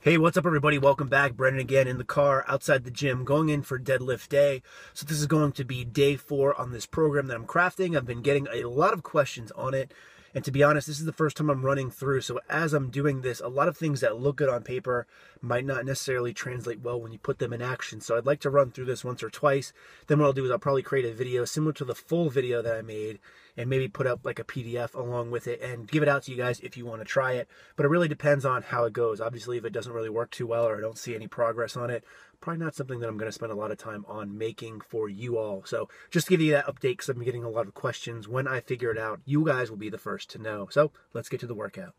Hey, what's up everybody? Welcome back. Brendan again in the car outside the gym going in for deadlift day. So this is going to be day 4 on this program that I'm crafting. I've been getting a lot of questions on it. And to be honest, this is the first time I'm running through. So as I'm doing this, a lot of things that look good on paper might not necessarily translate well when you put them in action. So I'd like to run through this once or twice. Then what I'll do is I'll probably create a video similar to the full video that I made and maybe put up like a PDF along with it and give it out to you guys if you want to try it. But it really depends on how it goes. Obviously, if it doesn't really work too well or I don't see any progress on it, probably not something that I'm going to spend a lot of time on making for you all. So just to give you that update, because I've been getting a lot of questions. When I figure it out, you guys will be the first to know. So let's get to the workout.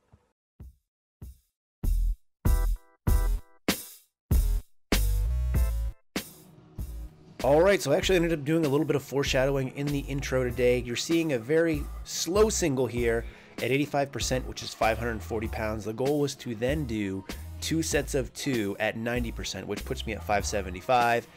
All right, so I actually ended up doing a little bit of foreshadowing in the intro today. You're seeing a very slow single here at 85%, which is 540 pounds. The goal was to then do 2 sets of 2 at 90%, which puts me at 575.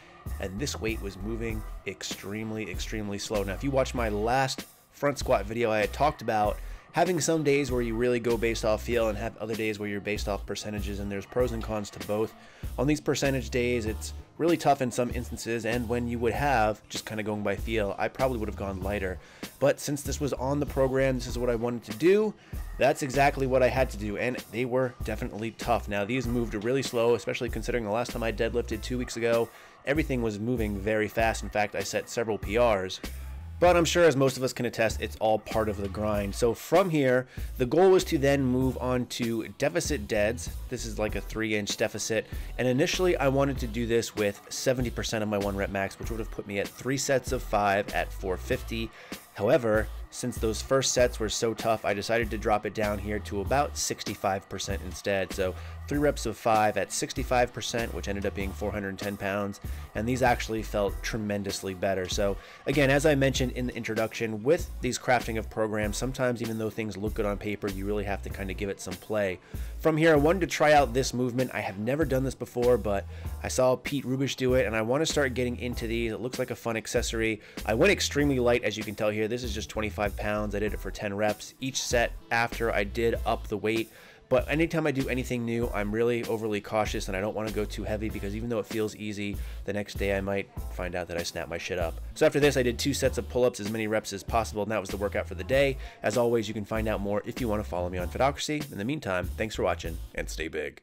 And this weight was moving extremely slow. Now, if you watch my last front squat video, I had talked about having some days where you really go based off feel and have other days where you're based off percentages, and there's pros and cons to both. On these percentage days, it's really tough in some instances, and when you would have just kind of going by feel, I probably would have gone lighter. But since this was on the program, this is what I wanted to do. That's exactly what I had to do, and they were definitely tough. Now, these moved really slow, especially considering the last time I deadlifted 2 weeks ago. Everything was moving very fast. In fact, I set several PRs. But I'm sure, as most of us can attest, it's all part of the grind. So from here, the goal was to then move on to deficit deads. This is like a 3-inch deficit. And initially, I wanted to do this with 70% of my 1 rep max, which would have put me at 3 sets of 5 at 450. However, since those first sets were so tough, I decided to drop it down here to about 65% instead. So 3 reps of 5 at 65%, which ended up being 410 pounds. And these actually felt tremendously better. So again, as I mentioned in the introduction, with these crafting of programs, sometimes even though things look good on paper, you really have to kind of give it some play. From here, I wanted to try out this movement. I have never done this before, but I saw Pete Rubish do it, and I want to start getting into these. It looks like a fun accessory. I went extremely light, as you can tell here. This is just 25 pounds. I did it for 10 reps each set after I did up the weight. But anytime I do anything new, I'm really overly cautious, and I don't want to go too heavy because even though it feels easy, the next day I might find out that I snapped my shit up. So after this, I did 2 sets of pull-ups, as many reps as possible, and that was the workout for the day. As always, you can find out more if you want to follow me on Fitocracy. In the meantime, thanks for watching, and stay big.